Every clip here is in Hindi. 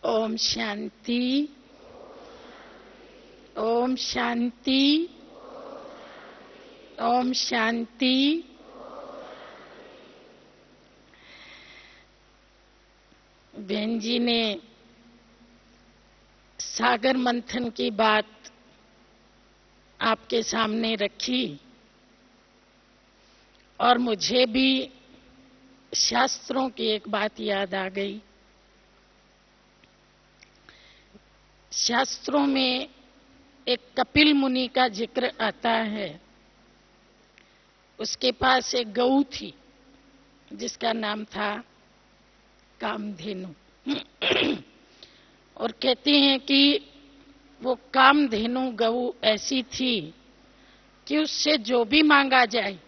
ओम शांति। ओम शांति। ओम शांति। बहन जी ने सागर मंथन की बात आपके सामने रखी और मुझे भी शास्त्रों की एक बात याद आ गई। शास्त्रों में एक कपिल मुनि का जिक्र आता है। उसके पास एक गऊ थी जिसका नाम था कामधेनु। और कहते हैं कि वो कामधेनु गऊ ऐसी थी कि उससे जो भी मांगा जाए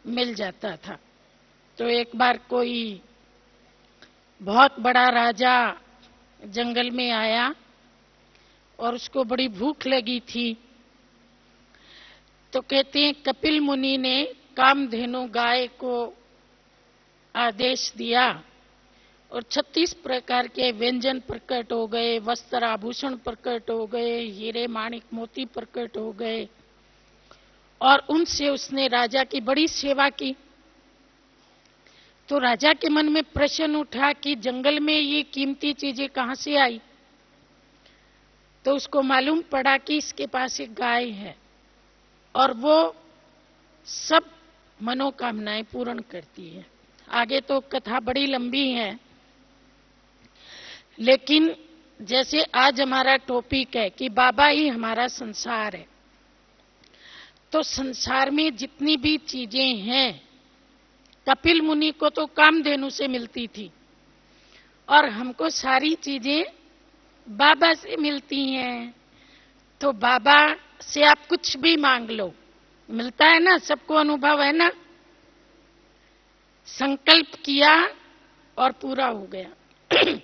मिल जाता था। तो एक बार कोई बहुत बड़ा राजा जंगल में आया और उसको बड़ी भूख लगी थी। तो कहते हैं कपिल मुनि ने कामधेनु गाय को आदेश दिया और 36 प्रकार के व्यंजन प्रकट हो गए, वस्त्र आभूषण प्रकट हो गए, हीरे माणिक मोती प्रकट हो गए और उनसे उसने राजा की बड़ी सेवा की। तो राजा के मन में प्रश्न उठा कि जंगल में ये कीमती चीजें कहां से आई। तो उसको मालूम पड़ा कि इसके पास एक गाय है और वो सब मनोकामनाएं पूर्ण करती है। आगे तो कथा बड़ी लंबी है, लेकिन जैसे आज हमारा टॉपिक है कि बाबा ही हमारा संसार है, तो संसार में जितनी भी चीजें हैं कपिल मुनि को तो कामधेनु से मिलती थी और हमको सारी चीजें बाबा से मिलती हैं। तो बाबा से आप कुछ भी मांग लो, मिलता है ना, सबको अनुभव है ना। संकल्प किया और पूरा हो गया।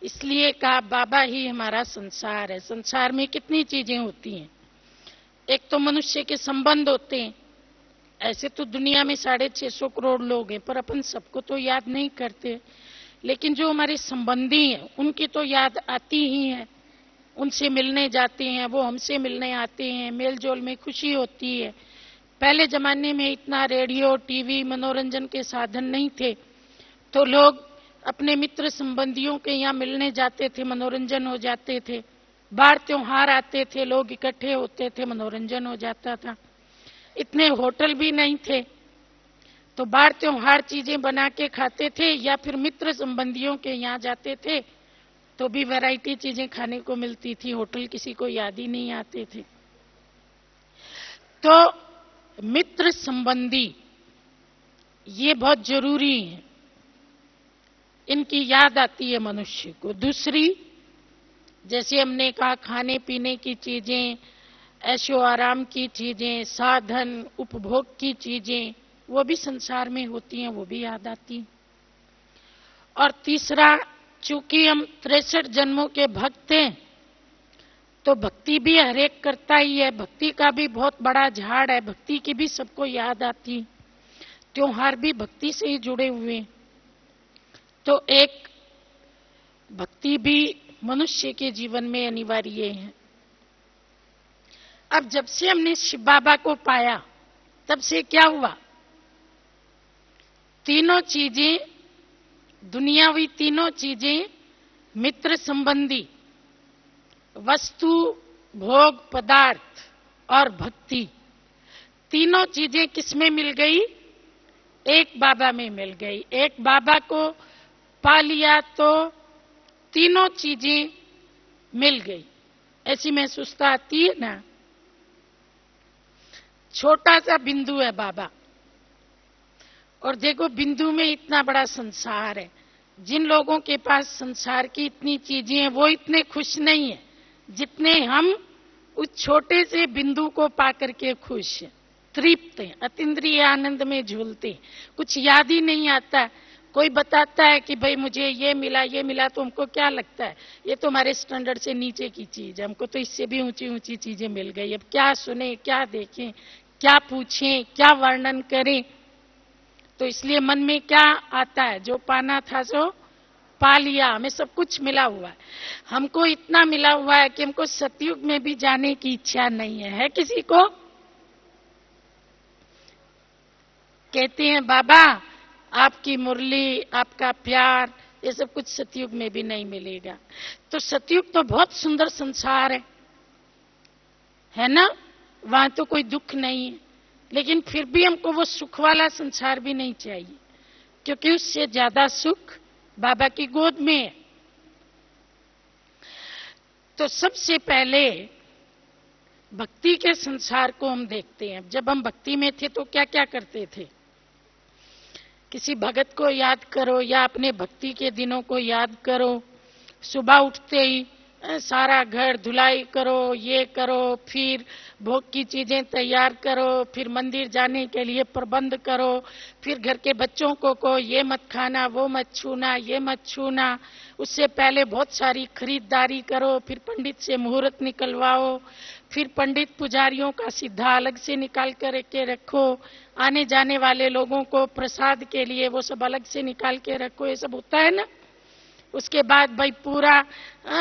इसलिए कहा बाबा ही हमारा संसार है। संसार में कितनी चीजें होती हैं। एक तो मनुष्य के संबंध होते हैं। ऐसे तो दुनिया में 650 करोड़ लोग हैं, पर अपन सबको तो याद नहीं करते, लेकिन जो हमारे संबंधी हैं उनकी तो याद आती ही है। उनसे मिलने जाते हैं, वो हमसे मिलने आते हैं, मेल जोल में खुशी होती है। पहले जमाने में इतना रेडियो टीवी मनोरंजन के साधन नहीं थे, तो लोग अपने मित्र संबंधियों के यहाँ मिलने जाते थे, मनोरंजन हो जाते थे। बाहर त्योहार आते थे, लोग इकट्ठे होते थे, मनोरंजन हो जाता था। इतने होटल भी नहीं थे, तो बाहर त्योहार चीजें बना के खाते थे या फिर मित्र संबंधियों के यहाँ जाते थे तो भी वैरायटी चीजें खाने को मिलती थी। होटल किसी को याद ही नहीं आते थे। तो मित्र संबंधी ये बहुत जरूरी है, इनकी याद आती है मनुष्य को। दूसरी, जैसे हमने कहा खाने पीने की चीजें, ऐशो आराम की चीजें, साधन उपभोग की चीजें, वो भी संसार में होती हैं, वो भी याद आती हैं। और तीसरा, चूंकि हम 63 जन्मों के भक्त हैं तो भक्ति भी हरेक करता ही है। भक्ति का भी बहुत बड़ा झाड़ है, भक्ति की भी सबको याद आती। त्योहार भी भक्ति से ही जुड़े हुए। तो एक भक्ति भी मनुष्य के जीवन में अनिवार्य है। अब जब से हमने शिव बाबा को पाया तब से क्या हुआ, तीनों चीजें, दुनियावी तीनों चीजें, मित्र संबंधी, वस्तु भोग पदार्थ और भक्ति, तीनों चीजें किसमें मिल गई, एक बाबा में मिल गई। एक बाबा को पा लिया तो तीनों चीजें मिल गई। ऐसी महसूसता आती है ना। छोटा सा बिंदु है बाबा, और देखो बिंदु में इतना बड़ा संसार है। जिन लोगों के पास संसार की इतनी चीजें हैं वो इतने खुश नहीं है जितने हम उस छोटे से बिंदु को पाकर के खुश हैं, तृप्त हैं, अतीन्द्रिय आनंद में झूलते हैं। कुछ याद ही नहीं आता। कोई बताता है कि भाई मुझे ये मिला, तो हमको क्या लगता है ये तो हमारे स्टैंडर्ड से नीचे की चीज है, हमको तो इससे भी ऊंची ऊंची चीजें मिल गई। अब क्या सुने, क्या देखें, क्या पूछें, क्या वर्णन करें। तो इसलिए मन में क्या आता है, जो पाना था सो पा लिया, हमें सब कुछ मिला हुआ है, हमको इतना मिला हुआ है कि हमको सतयुग में भी जाने की इच्छा नहीं है किसी को? कहते हैं बाबा आपकी मुरली, आपका प्यार, ये सब कुछ सतयुग में भी नहीं मिलेगा। तो सतयुग तो बहुत सुंदर संसार है ना, वहां तो कोई दुख नहीं है, लेकिन फिर भी हमको वो सुख वाला संसार भी नहीं चाहिए, क्योंकि उससे ज्यादा सुख बाबा की गोद में है। तो सबसे पहले भक्ति के संसार को हम देखते हैं। जब हम भक्ति में थे तो क्या क्या करते थे? किसी भगत को याद करो या अपने भक्ति के दिनों को याद करो। सुबह उठते ही सारा घर धुलाई करो, ये करो, फिर भोग की चीजें तैयार करो, फिर मंदिर जाने के लिए प्रबंध करो, फिर घर के बच्चों को ये मत खाना, वो मत छूना, ये मत छूना। उससे पहले बहुत सारी खरीदारी करो, फिर पंडित से मुहूर्त निकलवाओ, फिर पंडित पुजारियों का सीधा अलग से निकाल कर के रखो, आने जाने वाले लोगों को प्रसाद के लिए वो सब अलग से निकाल के रखो, ये सब होता है ना। उसके बाद भाई पूरा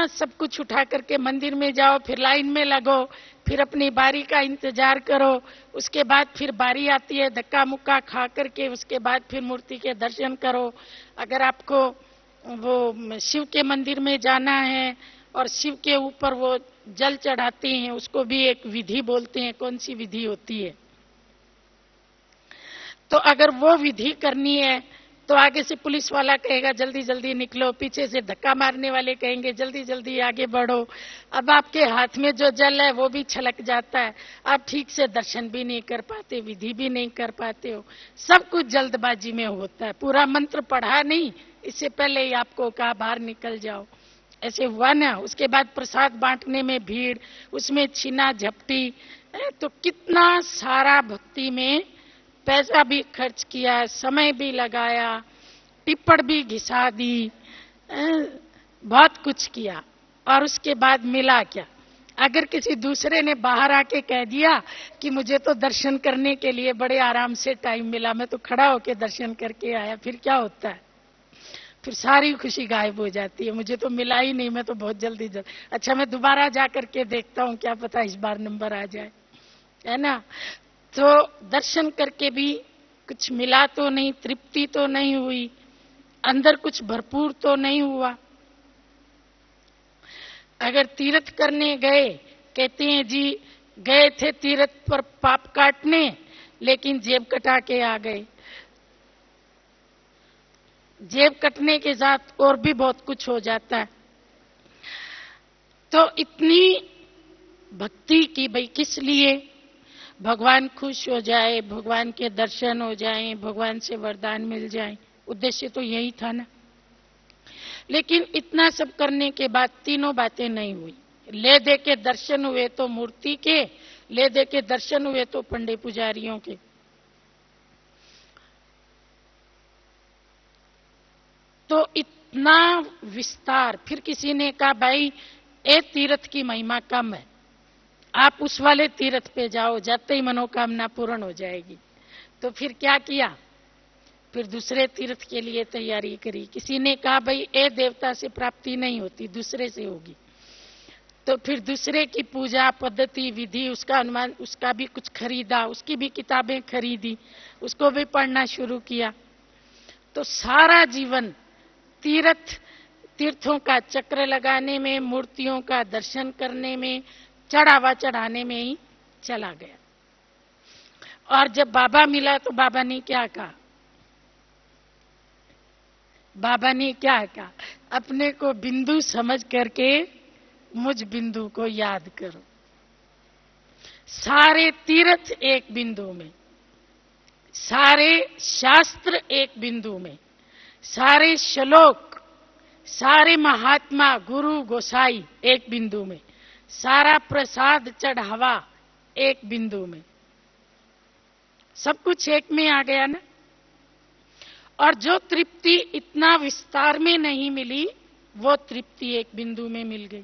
सब कुछ उठा करके मंदिर में जाओ, फिर लाइन में लगो, फिर अपनी बारी का इंतजार करो। उसके बाद फिर बारी आती है, धक्का मुक्का खा करके उसके बाद फिर मूर्ति के दर्शन करो। अगर आपको वो शिव के मंदिर में जाना है और शिव के ऊपर वो जल चढ़ाते हैं, उसको भी एक विधि बोलते हैं। कौन सी विधि होती है? तो अगर वो विधि करनी है तो आगे से पुलिस वाला कहेगा जल्दी जल्दी निकलो, पीछे से धक्का मारने वाले कहेंगे जल्दी जल्दी आगे बढ़ो। अब आपके हाथ में जो जल है वो भी छलक जाता है, आप ठीक से दर्शन भी नहीं कर पाते, विधि भी नहीं कर पाते हो, सब कुछ जल्दबाजी में होता है। पूरा मंत्र पढ़ा नहीं, इससे पहले ही आपको कहा बाहर निकल जाओ, ऐसे हुआ ना। उसके बाद प्रसाद बांटने में भीड़, उसमें छीना झपटी, तो कितना सारा भक्ति में पैसा भी खर्च किया, समय भी लगाया, टिप्पण भी घिसा दी, बहुत कुछ किया, और उसके बाद मिला क्या? अगर किसी दूसरे ने बाहर आके कह दिया कि मुझे तो दर्शन करने के लिए बड़े आराम से टाइम मिला, मैं तो खड़ा होके दर्शन करके आया, फिर क्या होता है? फिर सारी खुशी गायब हो जाती है। मुझे तो मिला ही नहीं, मैं तो बहुत जल्दी अच्छा मैं दोबारा जा करके देखता हूँ, क्या पता इस बार नंबर आ जाए, है ना। तो दर्शन करके भी कुछ मिला तो नहीं, तृप्ति तो नहीं हुई, अंदर कुछ भरपूर तो नहीं हुआ। अगर तीर्थ करने गए, कहते हैं जी गए थे तीर्थ पर पाप काटने, लेकिन जेब कटा के आ गए। जेब कटने के साथ और भी बहुत कुछ हो जाता है। तो इतनी भक्ति की भाई किस लिए? भगवान खुश हो जाए, भगवान के दर्शन हो जाएं, भगवान से वरदान मिल जाए, उद्देश्य तो यही था ना। लेकिन इतना सब करने के बाद तीनों बातें नहीं हुई। ले दे के दर्शन हुए तो मूर्ति के, ले दे के दर्शन हुए तो पंडित पुजारियों के। तो इतना विस्तार। फिर किसी ने कहा भाई ए तीर्थ की महिमा कम है, आप उस वाले तीर्थ पे जाओ, जाते ही मनोकामना पूर्ण हो जाएगी। तो फिर क्या किया? फिर दूसरे तीर्थ के लिए तैयारी करी। किसी ने कहा भाई ए देवता से प्राप्ति नहीं होती, दूसरे से होगी। तो फिर दूसरे की पूजा पद्धति विधि, उसका अनुमान, उसका भी कुछ खरीदा, उसकी भी किताबें खरीदी, उसको भी पढ़ना शुरू किया। तो सारा जीवन तीर्थों का चक्र लगाने में, मूर्तियों का दर्शन करने में, चढ़ावा चढ़ाने में ही चला गया। और जब बाबा मिला तो बाबा ने क्या कहा? बाबा ने क्या कहा? अपने को बिंदु समझ करके मुझ बिंदु को याद करो। सारे तीर्थ एक बिंदु में, सारे शास्त्र एक बिंदु में, सारे श्लोक, सारे महात्मा गुरु गोसाई एक बिंदु में, सारा प्रसाद चढ़ावा एक बिंदु में, सब कुछ एक में आ गया ना। और जो तृप्ति इतना विस्तार में नहीं मिली, वो तृप्ति एक बिंदु में मिल गई।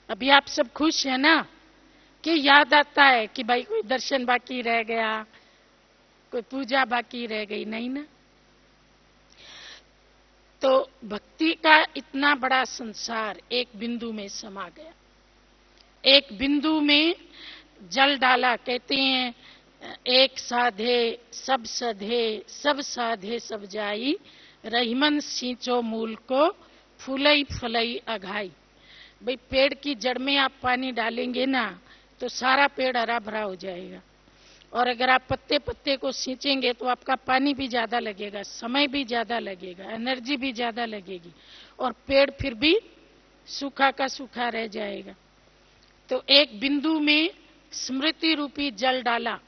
अभी आप सब खुश है ना कि याद आता है कि भाई कोई दर्शन बाकी रह गया, कोई पूजा बाकी रह गई? नहीं ना। तो भक्ति का इतना बड़ा संसार एक बिंदु में समा गया। एक बिंदु में जल डाला, कहते हैं एक साधे सब सधे, सब साधे सब जाई, रहीमन सींचो मूल को, फूलई फलई अघाई। भाई पेड़ की जड़ में आप पानी डालेंगे ना तो सारा पेड़ हरा भरा हो जाएगा, और अगर आप पत्ते पत्ते को सींचेंगे तो आपका पानी भी ज्यादा लगेगा, समय भी ज्यादा लगेगा, एनर्जी भी ज्यादा लगेगी, और पेड़ फिर भी सूखा का सूखा रह जाएगा। तो एक बिंदु में स्मृति रूपी जल डाला,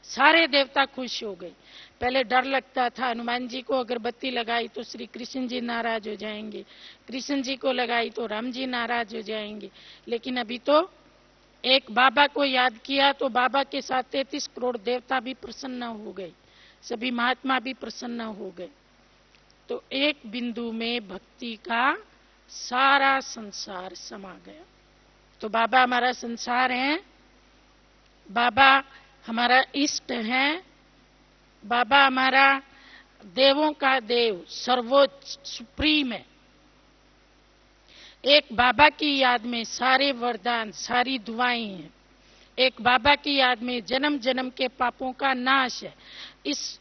सारे देवता खुश हो गए। पहले डर लगता था, हनुमान जी को अगरबत्ती लगाई तो श्री कृष्ण जी नाराज हो जाएंगे, कृष्ण जी को लगाई तो राम जी नाराज हो जाएंगे, लेकिन अभी तो एक बाबा को याद किया तो बाबा के साथ 33 करोड़ देवता भी प्रसन्न हो गए, सभी महात्मा भी प्रसन्न हो गए। तो एक बिंदु में भक्ति का सारा संसार समा गया। तो बाबा हमारा संसार है, बाबा हमारा इष्ट है, बाबा हमारा देवों का देव, सर्वोच्च सुप्रीम है। एक बाबा की याद में सारे वरदान, सारी दुआएं हैं। एक बाबा की याद में जन्म जन्म के पापों का नाश है।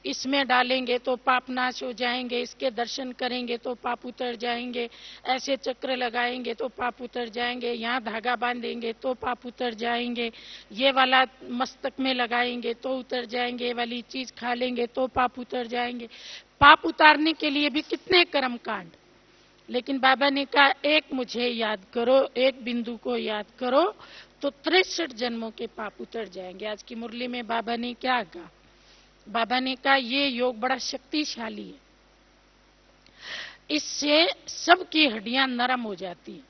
इसमें डालेंगे तो पाप नाश हो जाएंगे, इसके दर्शन करेंगे तो पाप उतर जाएंगे, ऐसे चक्र लगाएंगे तो पाप उतर जाएंगे, यहाँ धागा बांधेंगे तो पाप उतर जाएंगे, ये वाला मस्तक में लगाएंगे तो उतर जाएंगे, ये वाली चीज खा लेंगे तो पाप उतर जाएंगे। पाप उतारने के लिए भी कितने कर्म कांड, लेकिन बाबा ने कहा एक मुझे याद करो, एक बिंदु को याद करो तो 63 जन्मों के पाप उतर जाएंगे। आज की मुरली में बाबा ने क्या कहा? बाबा ने कहा ये योग बड़ा शक्तिशाली है, इससे सबकी हड्डियां नरम हो जाती हैं।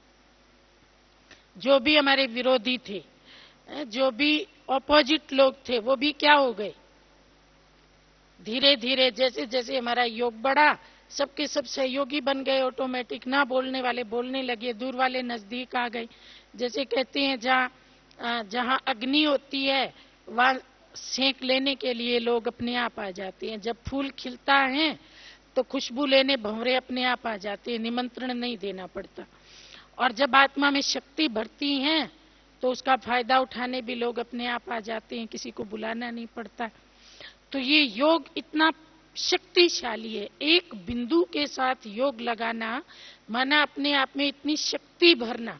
जो भी हमारे विरोधी थे, जो भी ऑपोजिट लोग थे, वो भी क्या हो गए? धीरे धीरे जैसे जैसे हमारा योग बढ़ा, सबके सब सहयोगी बन गए, ऑटोमेटिक। ना बोलने वाले बोलने लगे, दूर वाले नजदीक आ गए। जैसे कहते हैं जहां अग्नि होती है वहां सेंक लेने के लिए लोग अपने आप आ जाते हैं। जब फूल खिलता है तो खुशबू लेने भंवरे अपने आप आ जाते हैं, निमंत्रण नहीं देना पड़ता। और जब आत्मा में शक्ति भरती है तो उसका फायदा उठाने भी लोग अपने आप आ जाते हैं, किसी को बुलाना नहीं पड़ता। तो ये योग इतना शक्तिशाली है। एक बिंदु के साथ योग लगाना माना अपने आप में इतनी शक्ति भरना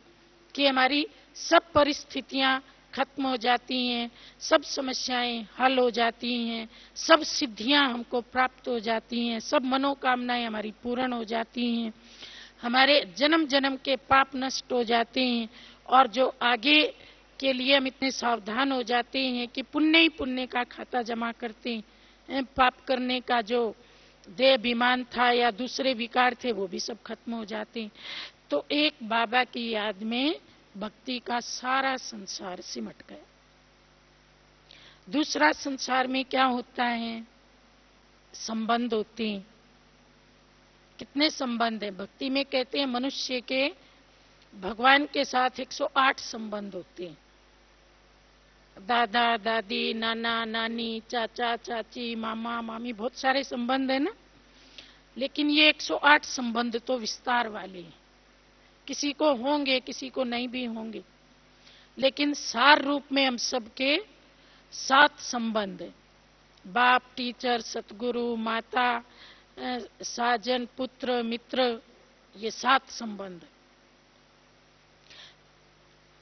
कि हमारी सब परिस्थितियां खत्म हो जाती हैं, सब समस्याएं हल हो जाती हैं, सब सिद्धियां हमको प्राप्त हो जाती हैं, सब मनोकामनाएं हमारी पूर्ण हो जाती हैं, हमारे जन्म जन्म के पाप नष्ट हो जाते हैं, और जो आगे के लिए हम इतने सावधान हो जाते हैं कि पुण्य ही पुण्य का खाता जमा करते हैं। पाप करने का जो देह अभिमान था या दूसरे विकार थे वो भी सब खत्म हो जाते हैं। तो एक बाबा की याद में भक्ति का सारा संसार सिमट गया। दूसरा संसार में क्या होता है? संबंध होते हैं। कितने संबंध है भक्ति में? कहते हैं मनुष्य के भगवान के साथ 108 संबंध होते हैं। दादा दादी, नाना नानी, चाचा चाची, मामा मामी, बहुत सारे संबंध है ना। लेकिन ये 108 संबंध तो विस्तार वाले हैं। किसी को होंगे, किसी को नहीं भी होंगे, लेकिन सार रूप में हम सबके 7 संबंध है। बाप, टीचर, सतगुरु, माता, साजन, पुत्र, मित्र, ये 7 संबंध।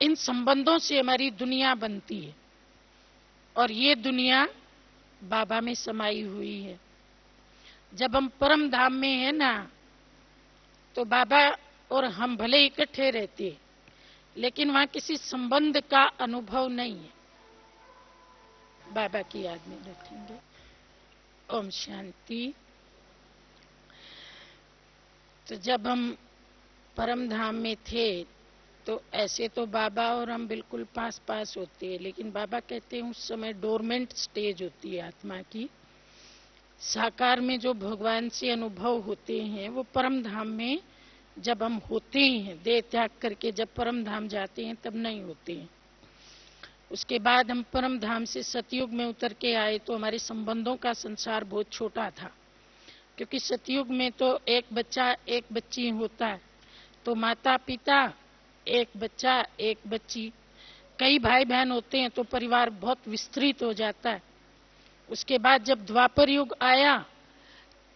इन संबंधों से हमारी दुनिया बनती है, और ये दुनिया बाबा में समाई हुई है। जब हम परम धाम में है ना, तो बाबा और हम भले इकट्ठे रहते हैं, लेकिन वहां किसी संबंध का अनुभव नहीं है। बाबा की याद में रखेंगे। ओम शांति। तो जब हम परम धाम में थे तो ऐसे तो बाबा और हम बिल्कुल पास पास होते हैं, लेकिन बाबा कहते हैं उस समय डोरमेंट स्टेज होती है आत्मा की। साकार में जो भगवान से अनुभव होते हैं वो परम धाम में जब हम होते हैं, देह त्याग करके जब परम धाम जाते हैं तब नहीं होते हैं। उसके बाद हम परम धाम से सतयुग में उतर के आए तो हमारे संबंधों का संसार बहुत छोटा था, क्योंकि सतयुग में तो एक बच्चा एक बच्ची होता है, तो माता पिता, एक बच्चा एक बच्ची। कई भाई बहन होते हैं तो परिवार बहुत विस्तृत हो जाता है। उसके बाद जब द्वापर युग आया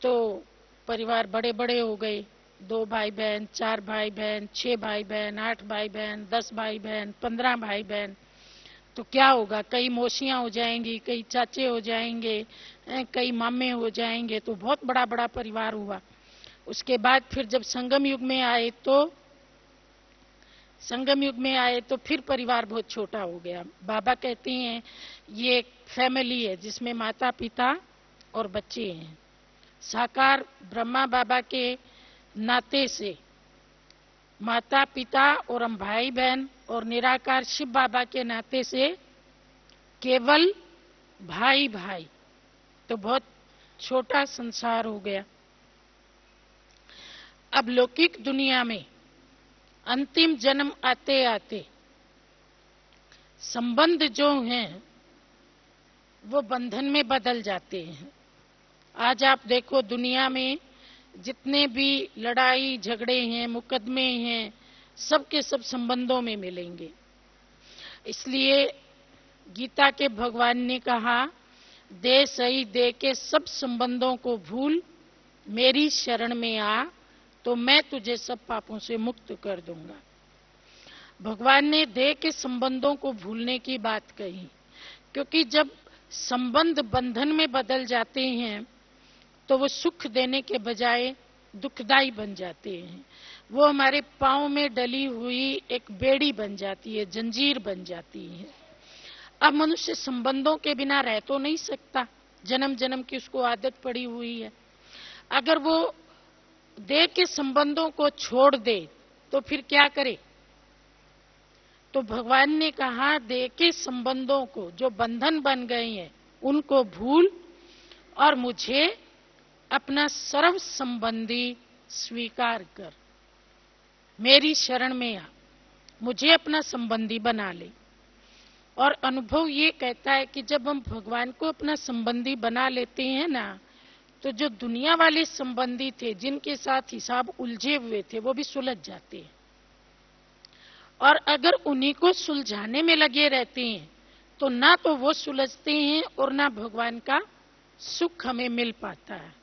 तो परिवार बड़े बड़े हो गए, 2 भाई बहन, 4 भाई बहन, 6 भाई बहन, 8 भाई बहन, 10 भाई बहन, 15 भाई बहन। तो क्या होगा, कई मौसियां हो जाएंगी, कई चाचे हो जाएंगे, कई मामे हो जाएंगे, तो बहुत बड़ा बड़ा परिवार हुआ। उसके बाद फिर जब संगम युग में आए तो फिर परिवार बहुत छोटा हो गया। बाबा कहते हैं ये एक फैमिली है जिसमें माता पिता और बच्चे हैं। साकार ब्रह्मा बाबा के नाते से माता पिता और हम भाई बहन, और निराकार शिव बाबा के नाते से केवल भाई भाई, तो बहुत छोटा संसार हो गया। अब लौकिक दुनिया में अंतिम जन्म आते आते संबंध जो हैं वो बंधन में बदल जाते हैं। आज आप देखो दुनिया में जितने भी लड़ाई झगड़े हैं, मुकदमे हैं, सब के सब संबंधों में मिलेंगे। इसलिए गीता के भगवान ने कहा, दे सही दे के सब संबंधों को भूल, मेरी शरण में आ तो मैं तुझे सब पापों से मुक्त कर दूंगा। भगवान ने दे के संबंधों को भूलने की बात कही, क्योंकि जब संबंध बंधन में बदल जाते हैं तो वो सुख देने के बजाय दुखदाई बन जाते हैं। वो हमारे पांव में डली हुई एक बेड़ी बन जाती है, जंजीर बन जाती है। अब मनुष्य संबंधों के बिना रह तो नहीं सकता, जन्म जन्म की उसको आदत पड़ी हुई है। अगर वो देह के संबंधों को छोड़ दे तो फिर क्या करे? तो भगवान ने कहा, देह के संबंधों को जो बंधन बन गए हैं उनको भूल और मुझे अपना सर्व संबंधी स्वीकार कर, मेरी शरण में आ, मुझे अपना संबंधी बना ले। और अनुभव ये कहता है कि जब हम भगवान को अपना संबंधी बना लेते हैं ना, तो जो दुनिया वाले संबंधी थे जिनके साथ हिसाब उलझे हुए थे वो भी सुलझ जाते हैं। और अगर उन्हीं को सुलझाने में लगे रहते हैं तो ना तो वो सुलझते हैं और ना भगवान का सुख हमें मिल पाता है।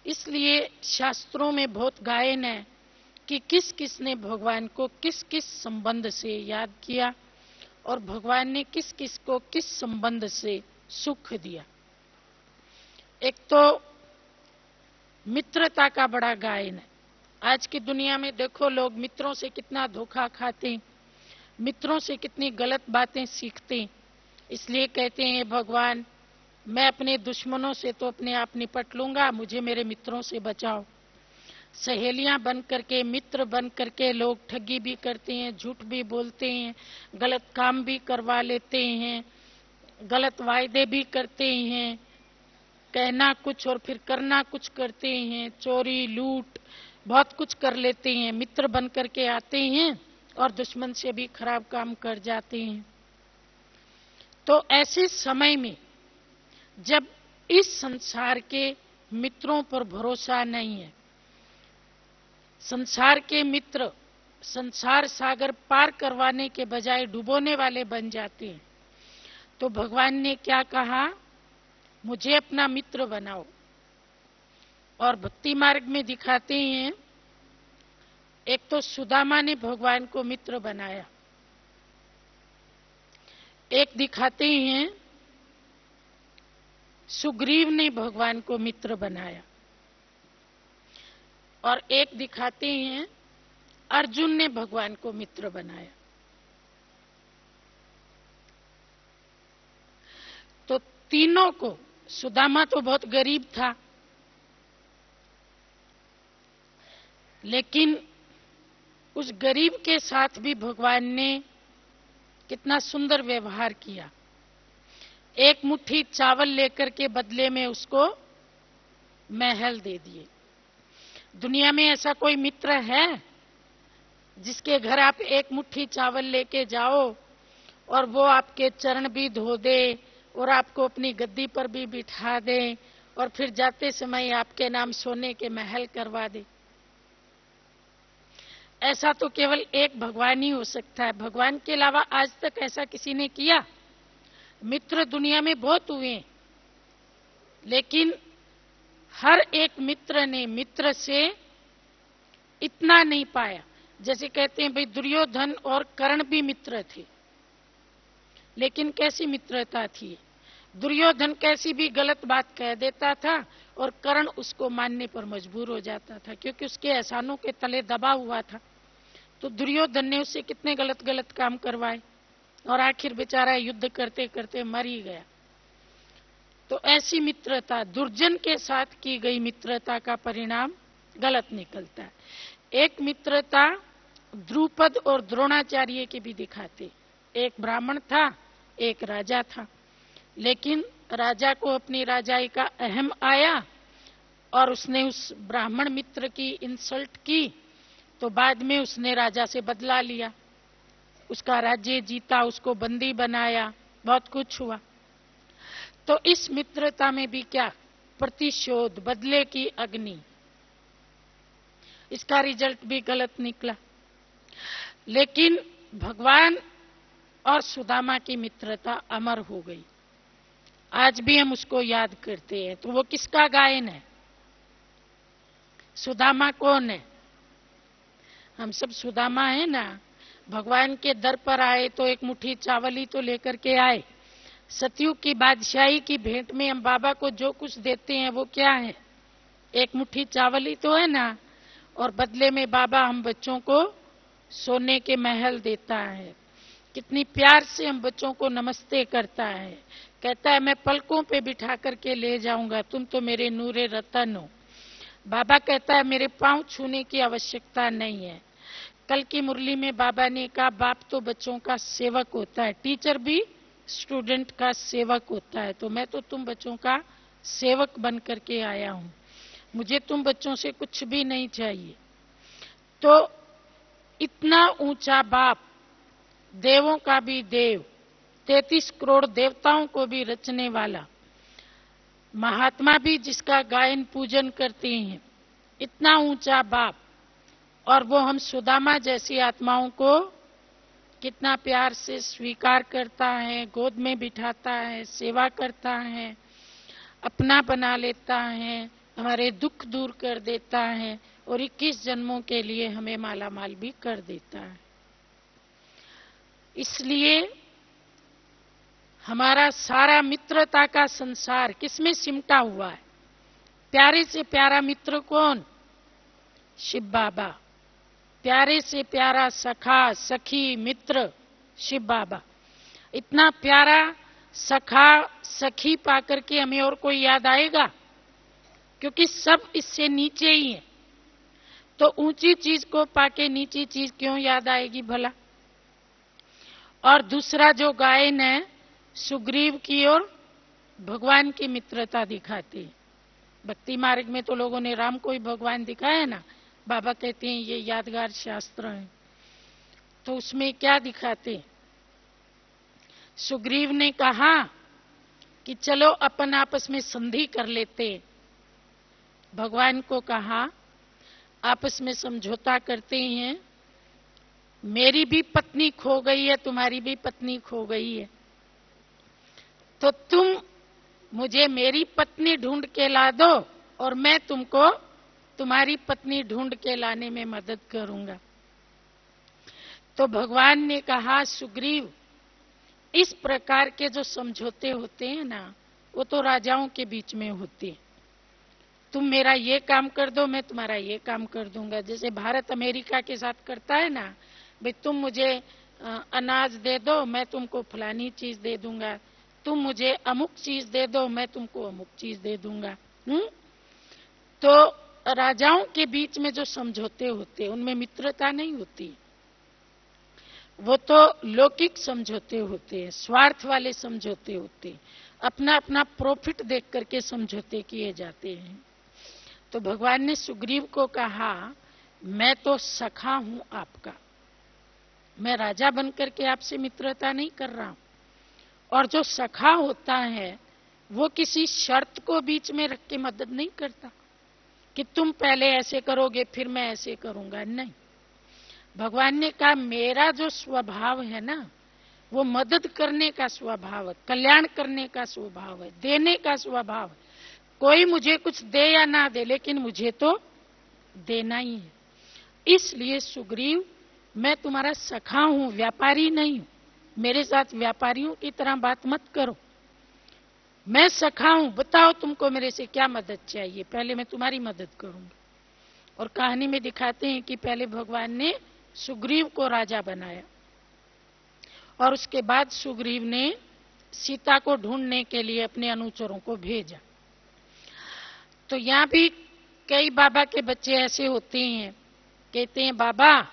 इसलिए शास्त्रों में बहुत गायन है कि किस किस ने भगवान को किस किस संबंध से याद किया और भगवान ने किस किस को किस संबंध से सुख दिया। एक तो मित्रता का बड़ा गायन है। आज की दुनिया में देखो लोग मित्रों से कितना धोखा खाते, मित्रों से कितनी गलत बातें सीखते। इसलिए कहते हैं भगवान, मैं अपने दुश्मनों से तो अपने आप निपट लूंगा, मुझे मेरे मित्रों से बचाओ। सहेलियां बन करके, मित्र बन करके लोग ठगी भी करते हैं, झूठ भी बोलते हैं, गलत काम भी करवा लेते हैं, गलत वायदे भी करते हैं, कहना कुछ और फिर करना कुछ करते हैं, चोरी लूट बहुत कुछ कर लेते हैं। मित्र बन करके आते हैं और दुश्मन से भी खराब काम कर जाते हैं। तो ऐसे समय में जब इस संसार के मित्रों पर भरोसा नहीं है, संसार के मित्र संसार सागर पार करवाने के बजाय डुबोने वाले बन जाते हैं, तो भगवान ने क्या कहा, मुझे अपना मित्र बनाओ। और भक्ति मार्ग में दिखाते हैं, एक तो सुदामा ने भगवान को मित्र बनाया, एक दिखाते हैं सुग्रीव ने भगवान को मित्र बनाया, और एक दिखाते हैं अर्जुन ने भगवान को मित्र बनाया। तो तीनों को, सुदामा तो बहुत गरीब था, लेकिन उस गरीब के साथ भी भगवान ने कितना सुंदर व्यवहार किया। एक मुट्ठी चावल लेकर के बदले में उसको महल दे दिए। दुनिया में ऐसा कोई मित्र है जिसके घर आप एक मुट्ठी चावल लेके जाओ और वो आपके चरण भी धो दे और आपको अपनी गद्दी पर भी बिठा दे और फिर जाते समय आपके नाम सोने के महल करवा दे। ऐसा तो केवल एक भगवान ही हो सकता है। भगवान के अलावा आज तक ऐसा किसी ने किया? मित्र दुनिया में बहुत हुए, लेकिन हर एक मित्र ने मित्र से इतना नहीं पाया। जैसे कहते हैं भाई दुर्योधन और कर्ण भी मित्र थे, लेकिन कैसी मित्रता थी। दुर्योधन कैसी भी गलत बात कह देता था और कर्ण उसको मानने पर मजबूर हो जाता था, क्योंकि उसके एहसानों के तले दबा हुआ था। तो दुर्योधन ने उससे कितने गलत गलत काम करवाए और आखिर बेचारा युद्ध करते करते मर ही गया। तो ऐसी मित्रता, दुर्जन के साथ की गई मित्रता का परिणाम गलत निकलता है। एक मित्रता द्रुपद और द्रोणाचार्य की भी दिखाते। एक ब्राह्मण था, एक राजा था, लेकिन राजा को अपनी राजाई का अहम आया और उसने उस ब्राह्मण मित्र की इंसल्ट की, तो बाद में उसने राजा से बदला लिया, उसका राज्य जीता, उसको बंदी बनाया, बहुत कुछ हुआ। तो इस मित्रता में भी क्या? प्रतिशोध, बदले की अग्नि। इसका रिजल्ट भी गलत निकला। लेकिन भगवान और सुदामा की मित्रता अमर हो गई। आज भी हम उसको याद करते हैं। तो वो किसका गायन है? सुदामा कौन है? हम सब सुदामा है ना। भगवान के दर पर आए तो एक मुट्ठी चावल ही तो लेकर के आए। सतयुग की बादशाही की भेंट में हम बाबा को जो कुछ देते हैं वो क्या है? एक मुट्ठी चावल ही तो है ना। और बदले में बाबा हम बच्चों को सोने के महल देता है। कितनी प्यार से हम बच्चों को नमस्ते करता है। कहता है मैं पलकों पे बिठा करके ले जाऊंगा, तुम तो मेरे नूरे रतन हो। बाबा कहता है मेरे पांव छूने की आवश्यकता नहीं है। कल की मुरली में बाबा ने कहा बाप तो बच्चों का सेवक होता है, टीचर भी स्टूडेंट का सेवक होता है। तो मैं तो तुम बच्चों का सेवक बन करके आया हूं, मुझे तुम बच्चों से कुछ भी नहीं चाहिए। तो इतना ऊंचा बाप, देवों का भी देव, 33 करोड़ देवताओं को भी रचने वाला, महात्मा भी जिसका गायन पूजन करते हैं, इतना ऊंचा बाप, और वो हम सुदामा जैसी आत्माओं को कितना प्यार से स्वीकार करता है, गोद में बिठाता है, सेवा करता है, अपना बना लेता है, हमारे दुख दूर कर देता है और 21 जन्मों के लिए हमें माला माल भी कर देता है। इसलिए हमारा सारा मित्रता का संसार किसमें सिमटा हुआ है? प्यारे से प्यारा मित्र कौन? शिव बाबा। प्यारे से प्यारा सखा, सखी, मित्र शिव बाबा। इतना प्यारा सखा, सखी पाकर के हमें और कोई याद आएगा? क्योंकि सब इससे नीचे ही है। तो ऊंची चीज को पाके नीची चीज क्यों याद आएगी भला? और दूसरा जो गायन है, सुग्रीव की और भगवान की मित्रता दिखाती है। भक्ति मार्ग में तो लोगों ने राम को ही भगवान दिखाया ना। बाबा कहते हैं ये यादगार शास्त्र है। तो उसमें क्या दिखाते? सुग्रीव ने कहा कि चलो अपन आपस में संधि कर लेते। भगवान को कहा आपस में समझौता करते हैं, मेरी भी पत्नी खो गई है, तुम्हारी भी पत्नी खो गई है, तो तुम मुझे मेरी पत्नी ढूंढ के ला दो और मैं तुमको तुम्हारी पत्नी ढूंढ के लाने में मदद करूंगा। तो भगवान ने कहा सुग्रीव, इस प्रकार के जो समझौते होते हैं ना, वो तो राजाओं के बीच में होते हैं। तुम मेरा ये काम कर दो, मैं तुम्हारा ये काम कर दूंगा। जैसे भारत अमेरिका के साथ करता है ना, भाई तुम मुझे अनाज दे दो, मैं तुमको फलानी चीज दे दूंगा, तुम मुझे अमुक चीज दे दो, मैं तुमको अमुक चीज दे दूंगा। तो राजाओं के बीच में जो समझौते होते, उनमें मित्रता नहीं होती, वो तो लौकिक समझौते होते हैं, स्वार्थ वाले समझौते होते हैं, अपना अपना प्रॉफिट देख करके समझौते किए जाते हैं। तो भगवान ने सुग्रीव को कहा, मैं तो सखा हूं आपका, मैं राजा बनकर के आपसे मित्रता नहीं कर रहा हूं। और जो सखा होता है वो किसी शर्त को बीच में रख के मदद नहीं करता कि तुम पहले ऐसे करोगे फिर मैं ऐसे करूंगा। नहीं, भगवान ने कहा मेरा जो स्वभाव है ना, वो मदद करने का स्वभाव है, कल्याण करने का स्वभाव है, देने का स्वभाव है। कोई मुझे कुछ दे या ना दे, लेकिन मुझे तो देना ही है। इसलिए सुग्रीव, मैं तुम्हारा सखा हूं, व्यापारी नहीं हूं। मेरे साथ व्यापारियों की तरह बात मत करो। मैं सखा हूं, बताओ तुमको मेरे से क्या मदद चाहिए, पहले मैं तुम्हारी मदद करूंगी। और कहानी में दिखाते हैं कि पहले भगवान ने सुग्रीव को राजा बनाया और उसके बाद सुग्रीव ने सीता को ढूंढने के लिए अपने अनुचरों को भेजा। तो यहां भी कई बाबा के बच्चे ऐसे होते हैं, कहते हैं बाबा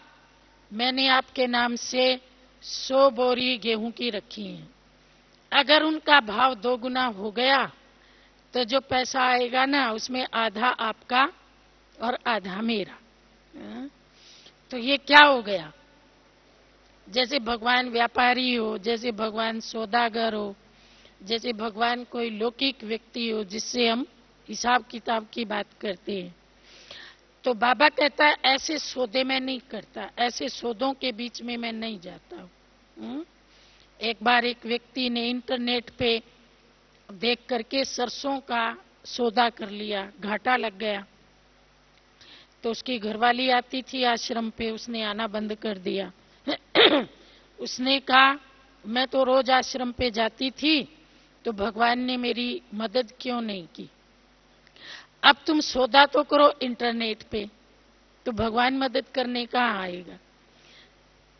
मैंने आपके नाम से 100 बोरी गेहूं की रखी है, अगर उनका भाव 2 गुना हो गया तो जो पैसा आएगा ना उसमें आधा आपका और आधा मेरा। तो ये क्या हो गया? जैसे भगवान व्यापारी हो, जैसे भगवान सौदागर हो, जैसे भगवान कोई लौकिक व्यक्ति हो जिससे हम हिसाब किताब की बात करते हैं। तो बाबा कहता है ऐसे सौदे में नहीं करता, ऐसे सौदों के बीच में मैं नहीं जाता हूं। एक बार एक व्यक्ति ने इंटरनेट पे देख करके सरसों का सौदा कर लिया, घाटा लग गया। तो उसकी घरवाली आती थी आश्रम पे, उसने आना बंद कर दिया। उसने कहा मैं तो रोज आश्रम पे जाती थी, तो भगवान ने मेरी मदद क्यों नहीं की? अब तुम सौदा तो करो इंटरनेट पे, तो भगवान मदद करने कहाँ आएगा?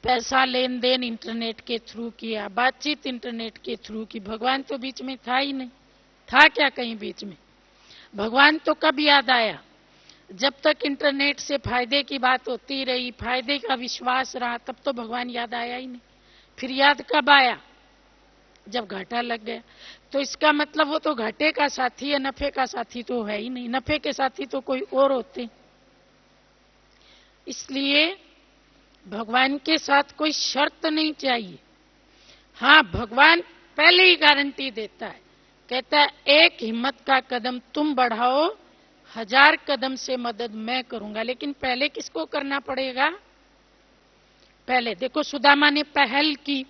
पैसा लेन देन इंटरनेट के थ्रू किया, बातचीत इंटरनेट के थ्रू की, भगवान तो बीच में था ही नहीं। था क्या कहीं बीच में? भगवान तो कब याद आया? जब तक इंटरनेट से फायदे की बात होती रही, फायदे का विश्वास रहा, तब तो भगवान याद आया ही नहीं। फिर याद कब आया? जब घाटा लग गया। तो इसका मतलब वो तो घाटे का साथी है, नफे का साथी तो है ही नहीं। नफे के साथी तो कोई और होते। इसलिए भगवान के साथ कोई शर्त नहीं चाहिए। हाँ, भगवान पहले ही गारंटी देता है, कहता है एक हिम्मत का कदम तुम बढ़ाओ, 1000 कदम से मदद मैं करूंगा। लेकिन पहले किसको करना पड़ेगा? पहले देखो सुदामा ने पहल की।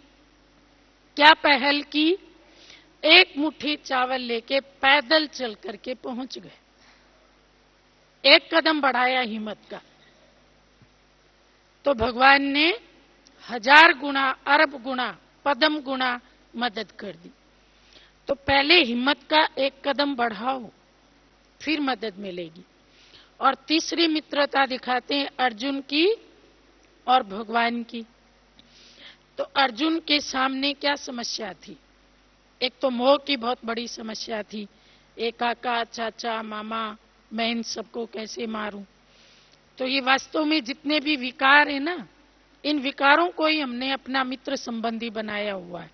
क्या पहल की? एक मुट्ठी चावल लेके पैदल चल करके पहुंच गए। एक कदम बढ़ाया हिम्मत का, तो भगवान ने 1000 गुना, अरब गुना, पदम गुना मदद कर दी। तो पहले हिम्मत का एक कदम बढ़ाओ, फिर मदद मिलेगी। और तीसरी मित्रता दिखाते हैं अर्जुन की और भगवान की। तो अर्जुन के सामने क्या समस्या थी? एक तो मोह की बहुत बड़ी समस्या थी। एक काका, चाचा, मामा, मैं इन सबको कैसे मारूं? तो ये वास्तव में जितने भी विकार है ना, इन विकारों को ही हमने अपना मित्र संबंधी बनाया हुआ है।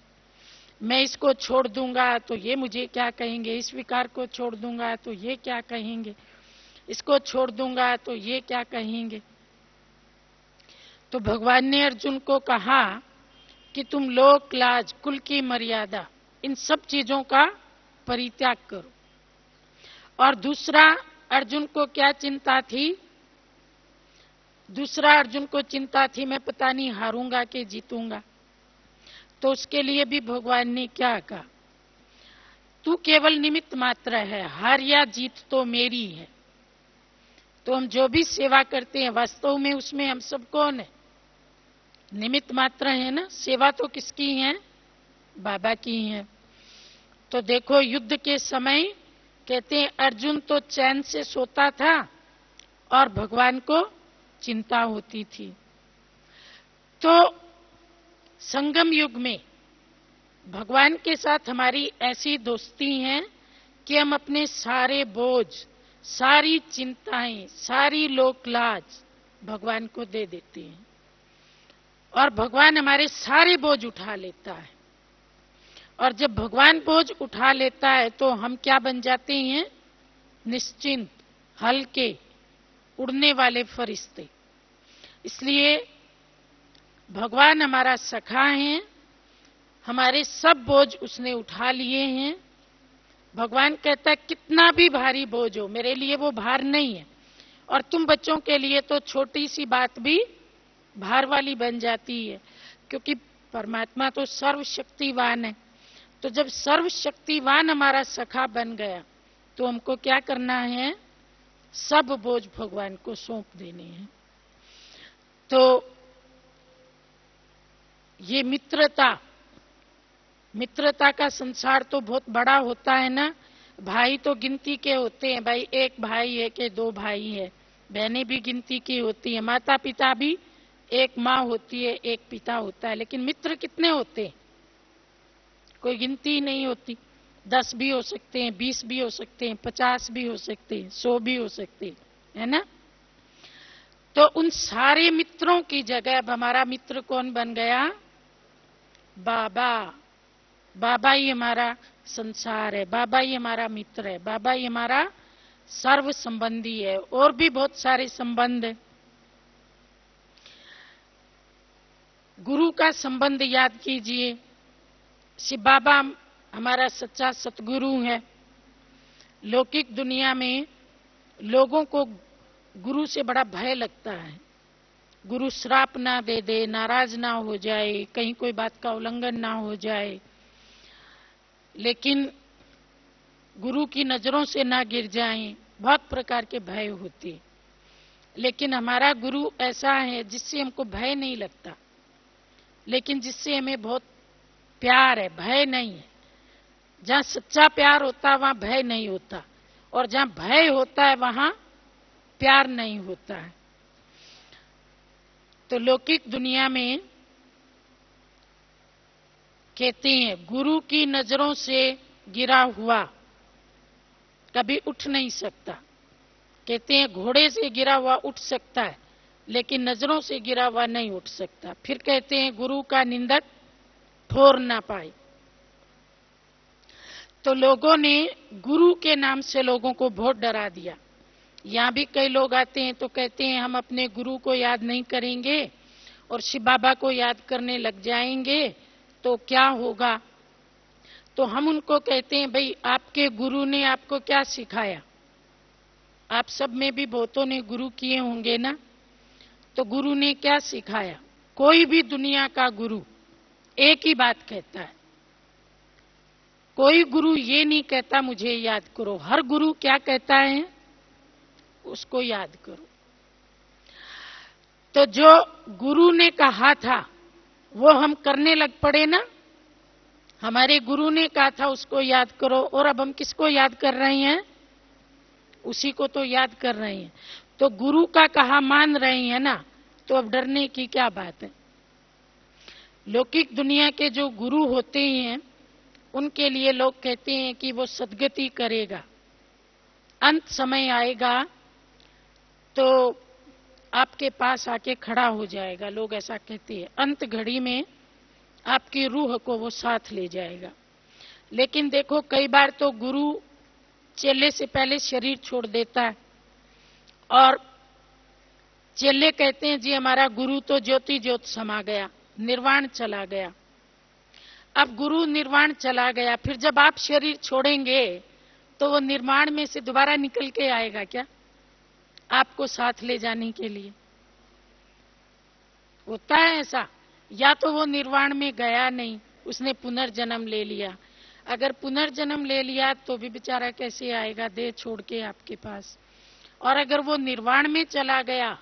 मैं इसको छोड़ दूंगा तो ये मुझे क्या कहेंगे, इस विकार को छोड़ दूंगा तो ये क्या कहेंगे, इसको छोड़ दूंगा तो ये क्या कहेंगे। तो भगवान ने अर्जुन को कहा कि तुम लोक लाज, कुल की मर्यादा, इन सब चीजों का परित्याग करो। और दूसरा अर्जुन को क्या चिंता थी? दूसरा अर्जुन को चिंता थी मैं पता नहीं हारूंगा कि जीतूंगा। तो उसके लिए भी भगवान ने क्या कहा? तू केवल निमित्त मात्र है, हार या जीत तो मेरी है। तो हम जो भी सेवा करते हैं वास्तव में उसमें हम सब कौन है? निमित्त मात्र है ना। सेवा तो किसकी है? बाबा की है। तो देखो युद्ध के समय कहते हैं अर्जुन तो चैन से सोता था और भगवान को चिंता होती थी। तो संगम युग में भगवान के साथ हमारी ऐसी दोस्ती है कि हम अपने सारे बोझ, सारी चिंताएं, सारी लोक लाज भगवान को दे देते हैं और भगवान हमारे सारे बोझ उठा लेता है। और जब भगवान बोझ उठा लेता है तो हम क्या बन जाते हैं? निश्चिंत, हल्के, उड़ने वाले फरिश्ते। इसलिए भगवान हमारा सखा है, हमारे सब बोझ उसने उठा लिए हैं। भगवान कहता है कितना भी भारी बोझ हो मेरे लिए वो भार नहीं है, और तुम बच्चों के लिए तो छोटी सी बात भी भार वाली बन जाती है, क्योंकि परमात्मा तो सर्वशक्तिवान है। तो जब सर्वशक्तिवान हमारा सखा बन गया तो हमको क्या करना है, सब बोझ भगवान को सौंप देने हैं। तो ये मित्रता का संसार तो बहुत बड़ा होता है ना। भाई तो गिनती के होते हैं, भाई एक भाई है कि दो भाई है, बहनें भी गिनती की होती है, माता पिता भी, एक माँ होती है एक पिता होता है, लेकिन मित्र कितने होते हैं कोई गिनती नहीं होती। 10 भी हो सकते हैं, 20 भी हो सकते हैं, 50 भी हो सकते हैं, 100 भी हो सकते हैं, है ना। तो उन सारे मित्रों की जगह अब हमारा मित्र कौन बन गया, बाबा। बाबा ही हमारा संसार है, बाबा ही हमारा मित्र है, बाबा ही हमारा सर्व संबंधी है। और भी बहुत सारे संबंध है। गुरु का संबंध याद कीजिए, शिव बाबा हमारा सच्चा सतगुरु है। लौकिक दुनिया में लोगों को गुरु से बड़ा भय लगता है, गुरु श्राप ना दे दे, नाराज ना हो जाए, कहीं कोई बात का उल्लंघन ना हो जाए, लेकिन गुरु की नजरों से ना गिर जाएं, बहुत प्रकार के भय होते। लेकिन हमारा गुरु ऐसा है जिससे हमको भय नहीं लगता, लेकिन जिससे हमें बहुत प्यार है, भय नहीं है। जहां सच्चा प्यार होता है वहां भय नहीं होता, और जहां भय होता है वहां प्यार नहीं होता है। तो लौकिक दुनिया में कहते हैं गुरु की नजरों से गिरा हुआ कभी उठ नहीं सकता। कहते हैं घोड़े से गिरा हुआ उठ सकता है, लेकिन नजरों से गिरा हुआ नहीं उठ सकता। फिर कहते हैं गुरु का निंदक ठोर ना पाए। तो लोगों ने गुरु के नाम से लोगों को बहुत डरा दिया। यहां भी कई लोग आते हैं तो कहते हैं हम अपने गुरु को याद नहीं करेंगे और शिव बाबा को याद करने लग जाएंगे तो क्या होगा। तो हम उनको कहते हैं भाई आपके गुरु ने आपको क्या सिखाया। आप सब में भी बहुतों ने गुरु किए होंगे ना, तो गुरु ने क्या सिखाया। कोई भी दुनिया का गुरु एक ही बात कहता है, कोई गुरु ये नहीं कहता मुझे याद करो। हर गुरु क्या कहता है, उसको याद करो। तो जो गुरु ने कहा था वो हम करने लग पड़े ना। हमारे गुरु ने कहा था उसको याद करो, और अब हम किसको याद कर रहे हैं, उसी को तो याद कर रहे हैं। तो गुरु का कहा मान रहे हैं ना, तो अब डरने की क्या बात है। लौकिक दुनिया के जो गुरु होते हैं उनके लिए लोग कहते हैं कि वो सद्गति करेगा, अंत समय आएगा तो आपके पास आके खड़ा हो जाएगा। लोग ऐसा कहते हैं, अंत घड़ी में आपकी रूह को वो साथ ले जाएगा। लेकिन देखो कई बार तो गुरु चेले से पहले शरीर छोड़ देता है, और चेले कहते हैं जी हमारा गुरु तो ज्योति ज्योत समा गया, निर्वाण चला गया। अब गुरु निर्वाण चला गया, फिर जब आप शरीर छोड़ेंगे तो वो निर्वाण में से दोबारा निकल के आएगा क्या आपको साथ ले जाने के लिए। होता है ऐसा, या तो वो निर्वाण में गया नहीं, उसने पुनर्जन्म ले लिया। अगर पुनर्जन्म ले लिया तो भी बेचारा कैसे आएगा देह छोड़ के आपके पास, और अगर वो निर्वाण में चला गया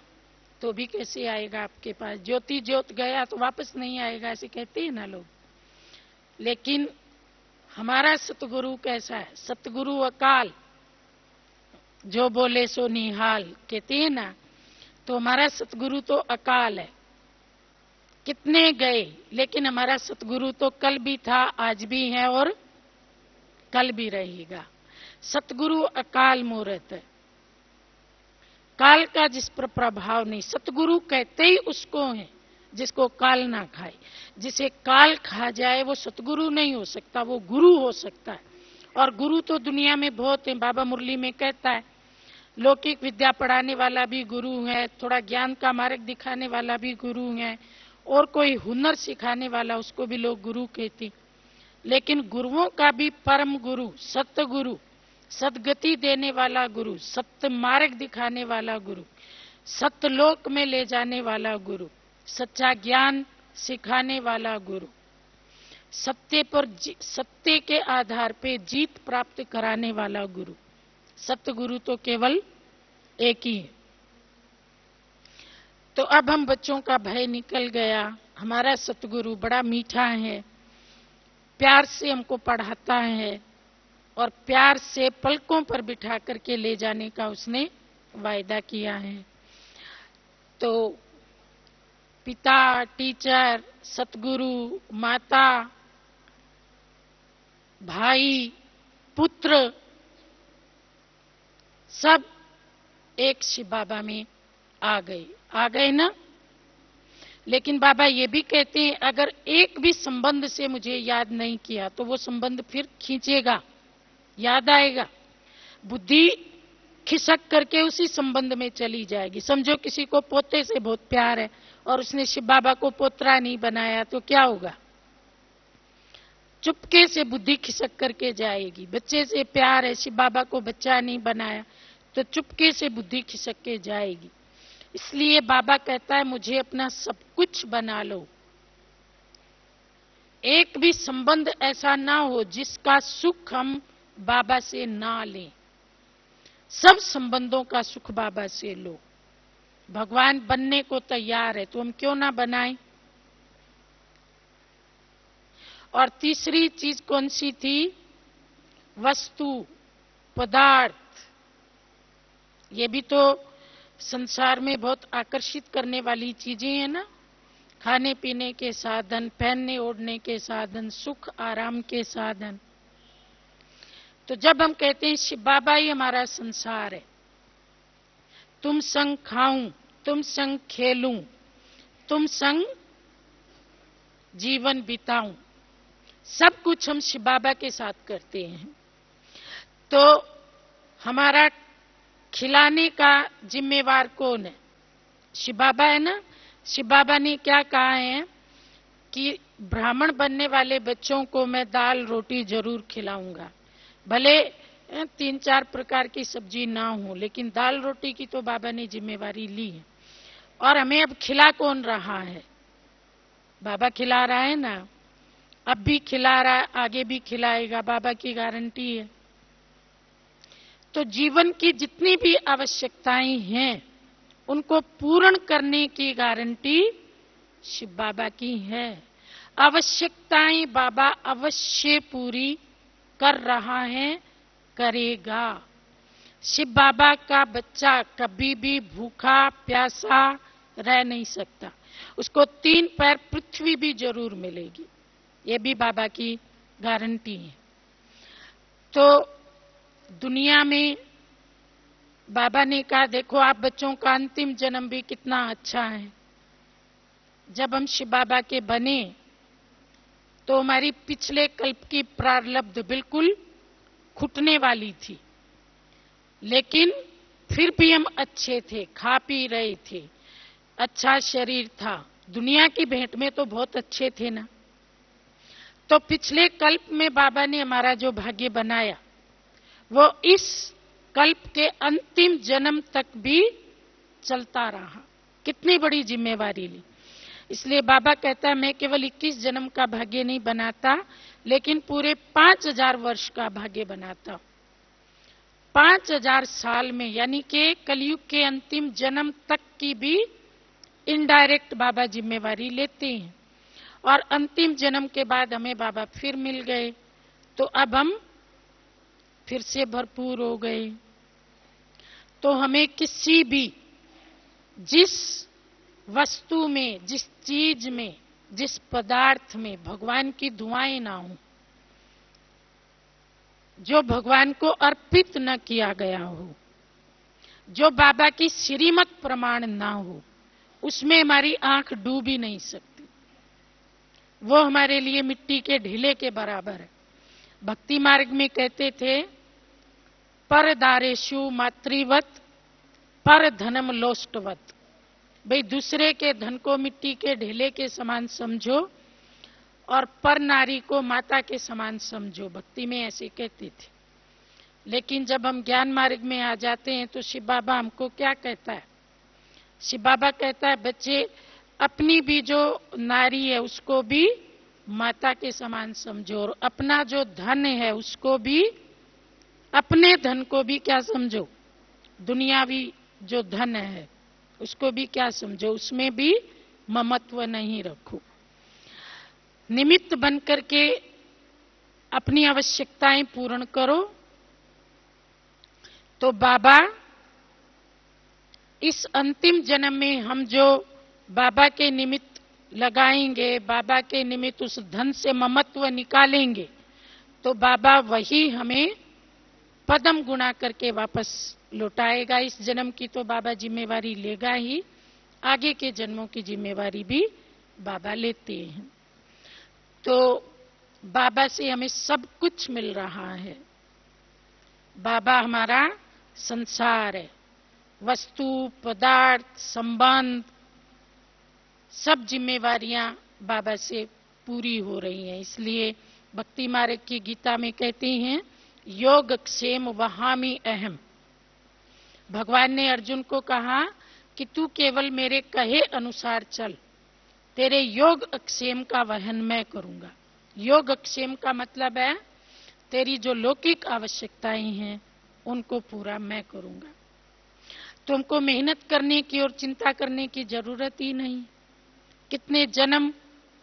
तो भी कैसे आएगा आपके पास। ज्योति ज्योत गया तो वापस नहीं आएगा, ऐसे कहते हैं ना लोग। लेकिन हमारा सतगुरु कैसा है, सतगुरु अकाल जो बोले सो निहाल कहते हैं ना। तो हमारा सतगुरु तो अकाल है, कितने गए, लेकिन हमारा सतगुरु तो कल भी था, आज भी है और कल भी रहेगा। सतगुरु अकाल मूर्त है, काल का जिस पर प्रभाव नहीं। सतगुरु कहते ही उसको है जिसको काल ना खाए। जिसे काल खा जाए वो सतगुरु नहीं हो सकता, वो गुरु हो सकता है। और गुरु तो दुनिया में बहुत है। बाबा मुरली में कहता है लौकिक विद्या पढ़ाने वाला भी गुरु है, थोड़ा ज्ञान का मार्ग दिखाने वाला भी गुरु है, और कोई हुनर सिखाने वाला उसको भी लोग गुरु कहते। लेकिन गुरुओं का भी परम गुरु, सतगुरु, सदगति देने वाला गुरु, सत्य मार्ग दिखाने वाला गुरु, सत्यलोक में ले जाने वाला गुरु, सच्चा ज्ञान सिखाने वाला गुरु, सत्य के आधार पे जीत प्राप्त कराने वाला गुरु, सतगुरु तो केवल एक ही है। तो अब हम बच्चों का भय निकल गया। हमारा सतगुरु बड़ा मीठा है, प्यार से हमको पढ़ाता है और प्यार से पलकों पर बिठा करके ले जाने का उसने वायदा किया है। तो पिता, टीचर, सतगुरु, माता, भाई, पुत्र, सब एक शिव बाबा में आ गए ना। लेकिन बाबा ये भी कहते हैं अगर एक भी संबंध से मुझे याद नहीं किया तो वो संबंध फिर खींचेगा, याद आएगा, बुद्धि खिसक करके उसी संबंध में चली जाएगी। समझो किसी को पोते से बहुत प्यार है और उसने शिव बाबा को पोतरा नहीं बनाया तो क्या होगा? चुपके से बुद्धि खिसक करके जाएगी। बच्चे से प्यार है, शिव बाबा को बच्चा नहीं बनाया तो चुपके से बुद्धि खिसक के जाएगी। इसलिए बाबा कहता है मुझे अपना सब कुछ बना लो। एक भी संबंध ऐसा ना हो जिसका सुख हम बाबा से ना लें। सब संबंधों का सुख बाबा से लो। भगवान बनने को तैयार है तो हम क्यों ना बनाएं। और तीसरी चीज कौन सी थी? वस्तु, पदार्थ। ये भी तो संसार में बहुत आकर्षित करने वाली चीजें हैं ना। खाने पीने के साधन, पहनने ओढ़ने के साधन, सुख आराम के साधन। तो जब हम कहते हैं शिव बाबा ही हमारा संसार है, तुम संग खाऊं, तुम संग खेलूं, तुम संग जीवन बिताऊं, सब कुछ हम शिव बाबा के साथ करते हैं। तो हमारा खिलाने का जिम्मेवार कौन है? शिव बाबा है ना। शिव बाबा ने क्या कहा है कि ब्राह्मण बनने वाले बच्चों को मैं दाल रोटी जरूर खिलाऊंगा, भले 3-4 प्रकार की सब्जी ना हो, लेकिन दाल रोटी की तो बाबा ने जिम्मेवारी ली है। और हमें अब खिला कौन रहा है? बाबा खिला रहा है ना। अब भी खिला रहा है, आगे भी खिलाएगा, बाबा की गारंटी है। तो जीवन की जितनी भी आवश्यकताएं हैं उनको पूर्ण करने की गारंटी शिव बाबा की है। आवश्यकताएं बाबा अवश्य पूरी कर रहा है, करेगा। शिव बाबा का बच्चा कभी भी भूखा प्यासा रह नहीं सकता। उसको 3 पैर पृथ्वी भी जरूर मिलेगी, ये भी बाबा की गारंटी है। तो दुनिया में बाबा ने कहा देखो आप बच्चों का अंतिम जन्म भी कितना अच्छा है। जब हम शिव बाबा के बने तो हमारी पिछले कल्प की प्रारब्ध बिल्कुल घुटने वाली थी, लेकिन फिर भी हम अच्छे थे, खा पी रहे थे, अच्छा शरीर था, दुनिया की भेंट में तो बहुत अच्छे थे ना। तो पिछले कल्प में बाबा ने हमारा जो भाग्य बनाया वो इस कल्प के अंतिम जन्म तक भी चलता रहा। कितनी बड़ी जिम्मेवारी ली। इसलिए बाबा कहता है मैं केवल 21 जन्म का भाग्य नहीं बनाता, लेकिन पूरे 5000 वर्ष का भाग्य बनाता हूं। 5000 साल में, यानी कि कलयुग के अंतिम जन्म तक की भी इनडायरेक्ट बाबा जिम्मेवारी लेते हैं। और अंतिम जन्म के बाद हमें बाबा फिर मिल गए तो अब हम फिर से भरपूर हो गए। तो हमें किसी भी जिस वस्तु में, जिस चीज में, जिस पदार्थ में भगवान की दुआएं ना हो, जो भगवान को अर्पित न किया गया हो, जो बाबा की श्रीमत प्रमाण ना हो, उसमें हमारी आंख डूब ही नहीं सकती। वो हमारे लिए मिट्टी के ढीले के बराबर है। भक्ति मार्ग में कहते थे पर दारेशु मातृवत पर धनम लोष्टवत। भाई दूसरे के धन को मिट्टी के ढेले के समान समझो और पर नारी को माता के समान समझो, भक्ति में ऐसे कहते थे। लेकिन जब हम ज्ञान मार्ग में आ जाते हैं तो शिव बाबा हमको क्या कहता है? शिव बाबा कहता है बच्चे अपनी भी जो नारी है उसको भी माता के समान समझो, और अपना जो धन है उसको भी, अपने धन को भी क्या समझो, दुनियावी जो धन है उसको भी क्या समझो, उसमें भी ममत्व नहीं रखो। निमित्त बनकर के अपनी आवश्यकताएं पूर्ण करो तो बाबा इस अंतिम जन्म में हम जो बाबा के निमित्त लगाएंगे, बाबा के निमित्त उस धन से ममत्व निकालेंगे, तो बाबा वही हमें पदम गुणा करके वापस लौटाएगा। इस जन्म की तो बाबा जिम्मेवारी लेगा ही, आगे के जन्मों की जिम्मेवारी भी बाबा लेते हैं। तो बाबा से हमें सब कुछ मिल रहा है। बाबा हमारा संसार है, वस्तु, पदार्थ, संबंध, सब जिम्मेवारियां बाबा से पूरी हो रही हैं। इसलिए भक्ति मार्ग की गीता में कहते हैं योग क्षेम वहामि अहम। भगवान ने अर्जुन को कहा कि तू केवल मेरे कहे अनुसार चल, तेरे योग अक्षेम का वहन मैं करूंगा। योग अक्षेम का मतलब है तेरी जो लौकिक आवश्यकताएं हैं उनको पूरा मैं करूंगा। तुमको मेहनत करने की और चिंता करने की जरूरत ही नहीं। कितने जन्म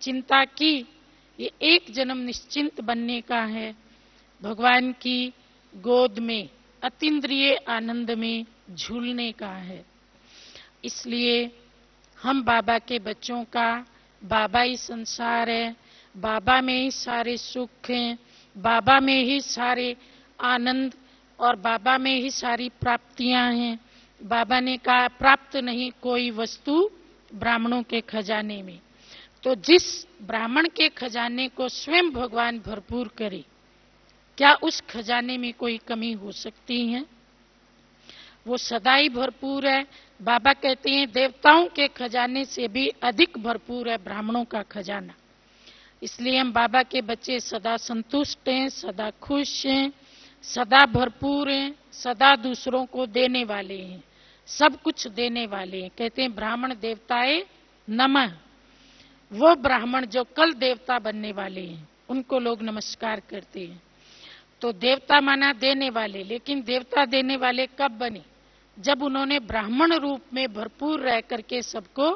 चिंता की, ये एक जन्म निश्चिंत बनने का है, भगवान की गोद में अतीन्द्रिय आनंद में झूलने का है। इसलिए हम बाबा के बच्चों का, बाबा ही संसार है, बाबा में ही सारे सुख हैं, बाबा में ही सारे आनंद और बाबा में ही सारी प्राप्तियां हैं। बाबा ने कहा प्राप्त नहीं कोई वस्तु ब्राह्मणों के खजाने में। तो जिस ब्राह्मण के खजाने को स्वयं भगवान भरपूर करे, क्या उस खजाने में कोई कमी हो सकती है? वो सदा ही भरपूर है। बाबा कहते हैं देवताओं के खजाने से भी अधिक भरपूर है ब्राह्मणों का खजाना। इसलिए हम बाबा के बच्चे सदा संतुष्ट हैं, सदा खुश हैं, सदा भरपूर हैं, सदा दूसरों को देने वाले हैं, सब कुछ देने वाले हैं। कहते हैं ब्राह्मण देवताए नमः। वो ब्राह्मण जो कल देवता बनने वाले हैं उनको लोग नमस्कार करते हैं। तो देवता माना देने वाले, लेकिन देवता देने वाले कब बने? जब उन्होंने ब्राह्मण रूप में भरपूर रह करके सबको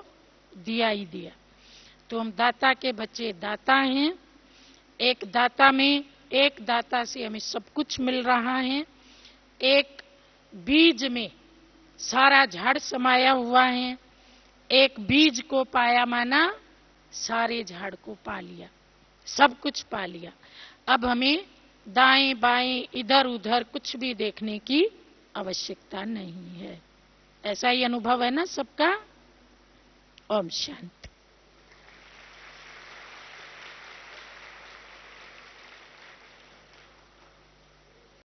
दिया ही दिया। तो हम दाता के बच्चे दाता हैं। एक दाता में, एक दाता से हमें सब कुछ मिल रहा है। एक बीज में सारा झाड़ समाया हुआ है। एक बीज को पाया माना सारे झाड़ को पा लिया, सब कुछ पा लिया। अब हमें दाएं बाएं इधर उधर कुछ भी देखने की आवश्यकता नहीं है। ऐसा ही अनुभव है ना सबका? ओम शांति।